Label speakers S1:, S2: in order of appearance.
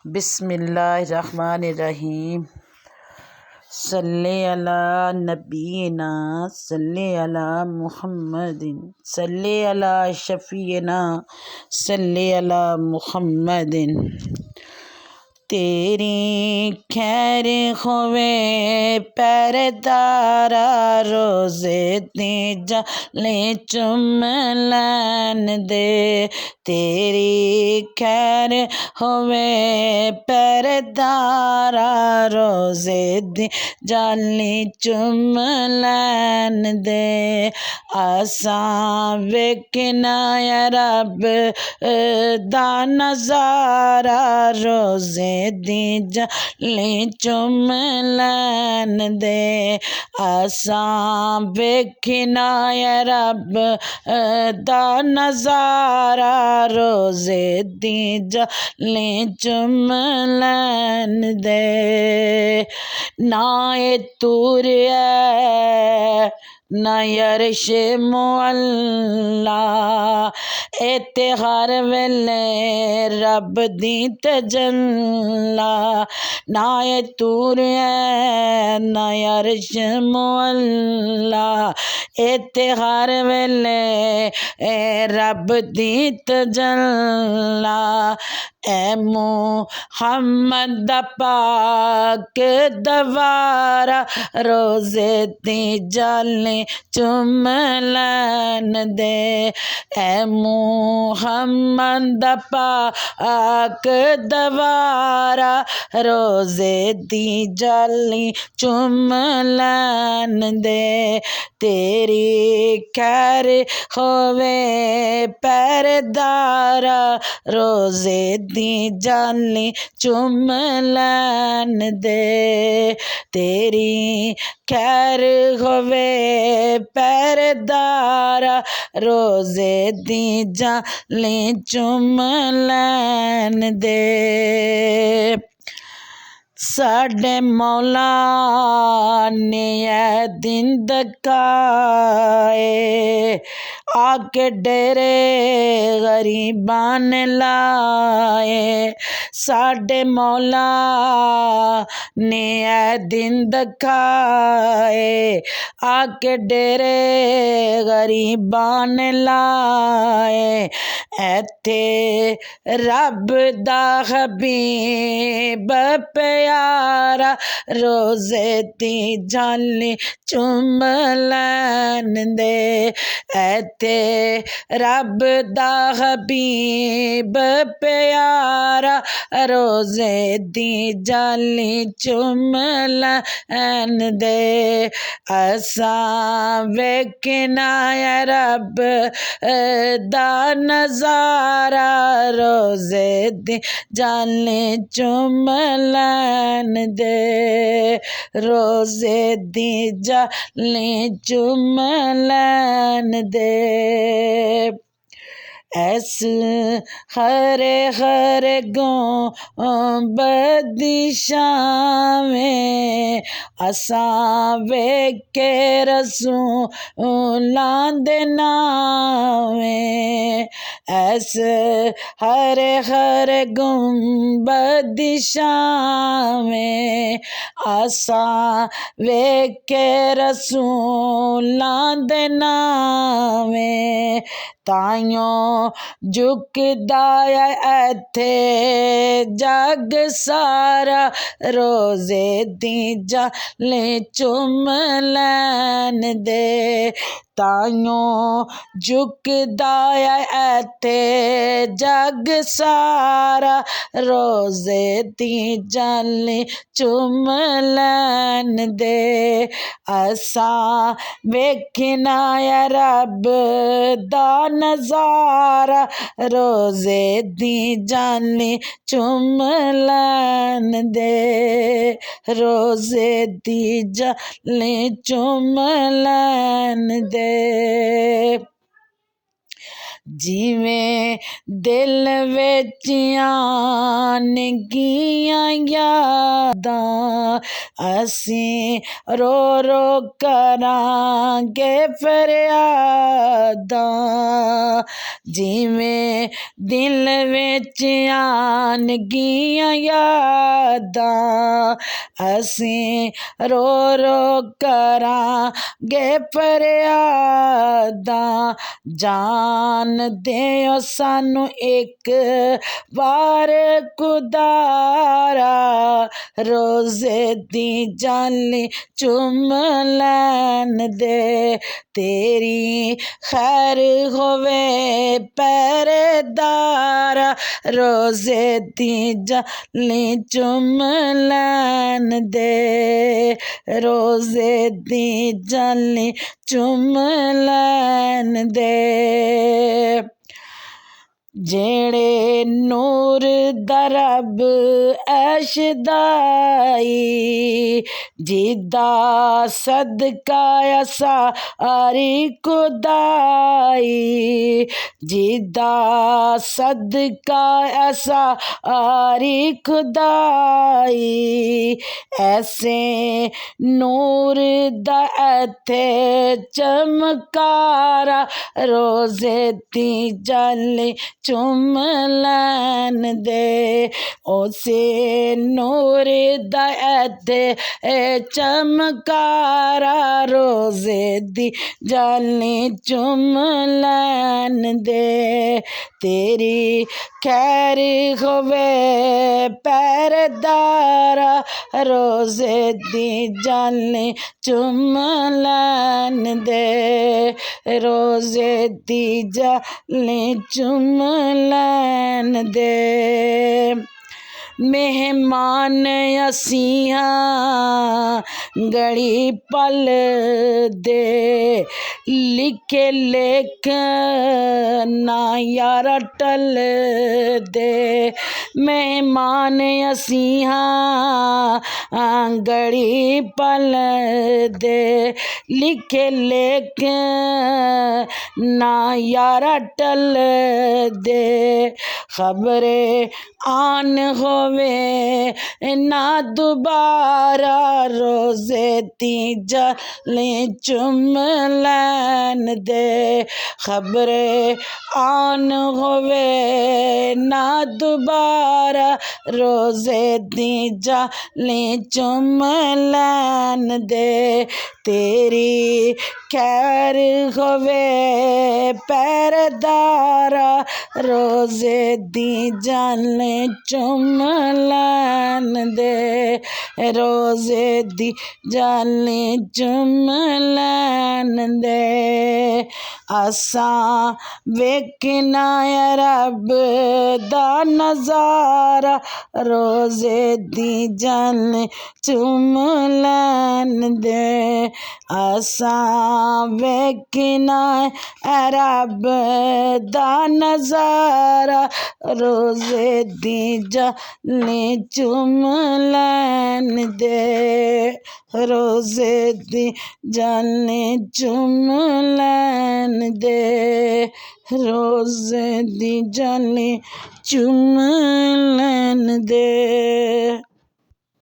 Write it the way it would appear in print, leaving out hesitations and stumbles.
S1: बिस्मिल्लाहिर्रहमानिर्रहीम। सल्ले अला नबीना सल्ले अला मुहम्मदिन सल्ले अला शफीना सल्ले अला मुहम्मदिन। तेरी खैर होवे पैरदारा रोज़े दी जाले चुम लैन दे। तेरी खैर होवे पैरदारा रोज़े दी जाले चुम लैन दे। असां वेखना या रब दा नज़ारा रोज़े दी जाले चुम लैन दे। असां वेखना या रब दा नज़ारा रोज़े दी जाले चुम लैन दे। ना ए तुरिया ना यर्श मुअल्ला ए ते हर वेले रब दी तजल्ला। ना ए तुरिया ना यर्श मुअल्ला ए ते हर वेले रब दी तजल्ला। ए मुहम्मद दा पाक दवारा रोज़े दी जाले चुम लैन दे। ए मुहम्मद दा पाक दवारा रोज़े दी जाले चुम लैन दे। तेरी खैर होवे पैरदारा रोज़े दी जाले चुम लैन दे। तेरी खैर होवे पैरदारा रोज़े दी जाले चुम लैन दे। साडे मौला ने ए दिन दकाए आके डेरे गरीबां ने लाए। साडे मौला ने ए दिन दकाए आके डेरे गरीबां ने लाए। एथे रब दा हबीब प्यारा रोज़े दी जाले चुम लैन दे। एथे रब दा हबीब प्यारा रोज़े दी जाले चुम लैन दे। असां वेखना या रब दा नज़ारा रोज़े दी जाले चुम लैन दे। रोज़े दी जाले चुम लैन दे। ऐस हरे हरे गुंबद दी छावें असां वेखे रसूलां दे नावें। ऐस हरे हरे गुंबद दी छावें असां वेखे रसूलां दे नावें। ताइयों झुकदा एथे जग सारा रोज़े दी जाले चुम लैन दे। ताइयों झुकदा एथे जग सारा रोज़े दी जाले चुम लैन दे। असां वेखना या रब दा नज़ारा रोज़े दी जाले चुम लैन दे। रोज़े दी जाले चुम लैन दे। जिवें दिल विच ਆਣਗੀਆਂ ਯਾਦਾਂ ਅਸੀਂ ਰੋ ਰੋ ਕਰਾਂਗੇ ਫਰਿਆਦਾਂ ਜਿਵੇਂ ਦਿਲ ਵਿੱਚ ਆਣਗੀਆਂ ਯਾਦਾਂ ਅਸੀਂ ਰੋ ਰੋ ਕਰਾਂਗੇ ਫਰਿਆਦਾਂ ਜਾਣਦੇ ਹੋ ਸਾਨੂੰ ਇੱਕ ਵਾਰ ਖੁਦਾਰਾ ਰੋਜ਼ੇ ਦੀ ਜਾਲੀ ਚੁੰਮ ਲੈਣ ਦੇ ਤੇਰੀ ਖੈਰ ਹੋਵੇ ਪਹਿਰੇਦਾਰਾ ਰੋਜ਼ੇ ਦੀ ਜਾਲੀ ਚੁੰਮ ਲੈਣ ਦੇ ਰੋਜ਼ੇ ਦੀ ਜਾਲੀ ਚੁੰਮ ਲੈਣ ਦੇ ਜਿਹੜੇ ਨੂਰ ਦਾ ਰੱਬ ਐਸ਼ਦਾਈ ਜਿਦਾ ਸਦਕਾ ਸਾਰੀ ਖੁਦਾਈ ਜਿਦਾ ਸਦਕਾ ਸਾਰੀ ਖੁਦਾਈ ਐਸੇ ਨੂਰ ਦਾ ਇੱਥੇ ਚਮਕਾਰਾ ਰੋਜ਼ੇ ਦੀ ਜਾਲੀ ਚੁੰਮ ਲੈਣ ਦੇ ਉਸੇ ਨੂਰ ਦਾ ਇੱਥੇ ਚਮਕਾਰਾ ਰੋਜ਼ੇ ਦੀ ਜਾਲੀ ਚੁੰਮ ਲੈਣ ਦੇ ਤੇਰੀ ਖੈਰ ਹੋਵੇ ਪਹਿਰੇਦਾਰਾ ਰੋਜ਼ੇ ਦੀ ਜਾਲੀ ਚੁੰਮ ਲੈਣ ਦੇ ਰੋਜ਼ੇ ਦੀ ਜਾਲੀ ਚੁੰਮ ਲੈਣ ਦੇ ਮਹਿਮਾਨ ਅਸੀਂ ਹਾਂ ਗੜੀ ਪਲ ਦੇ ਲਿਖੇ ਲੇਖ ਨਾ ਯਾਰਾ ਟਲ ਦੇ ਮਹਿਮਾਨ ਅਸੀਂ ਹਾਂ ਗੜੀ ਪਲ ਦੇ ਲਿਖੇ ਲੇਖ ਨਾ ਯਾਰਾ ਟਲ ਦੇ ਖਬਰੇ ਆਨ ਹੋਵੇ ਨਾ ਦੁਬਾਰਾ ਰੋਜ਼ੇ ਦੀ ਜਾਲੀ ਚੁੰਮ ਲੈਣ ਦੇ ਖਬਰੇ ਆਨ ਹੋਵੇ ਨਾ ਦੁਬਾਰਾ ਰੋਜ਼ੇ ਦੀ ਜਾਲੀ ਚੁੰਮ ਲੈਣ ਦੇ ਤੇਰੀ ਖੈਰ ਹੋਵੇ ਪਹਿਰੇਦਾਰਾ ਰੋਜ਼ੇ ਦੀ ਜਾਲੀ ਚੁੰਮ ਲੈਣ ਦੇ ਰੋਜ਼ੇ ਦੀ ਜਾਲੀ ਚੁੰਮ ਲੈਣ ਦੇ ਅਸਾਂ ਵੇਖਣਾ ਏ ਰੱਬ ਦਾ ਨਜ਼ਾਰਾ ਰੋਜ਼ੇ ਦੀ ਜਾਲੀ ਚੁੰਮ ਲੈਣ ਦੇ ਅਸਾਂ ਵੇਖਣਾ ਏ ਰੱਬ ਦਾ ਨਜ਼ਾਰਾ ਰੋਜ਼ੇ ਦੀ ਜਾਲੀ ਚੁੰਮ ਲੈਣ ਦੇ ਰੋਜ਼ੇ ਦੀ ਜਾਲੀ ਚੁੰਮ ਲੈਣ ਦੇ ਰੋਜ਼ੇ ਦੀ ਜਾਲੀ ਚੁੰਮ ਲੈਣ ਦੇ।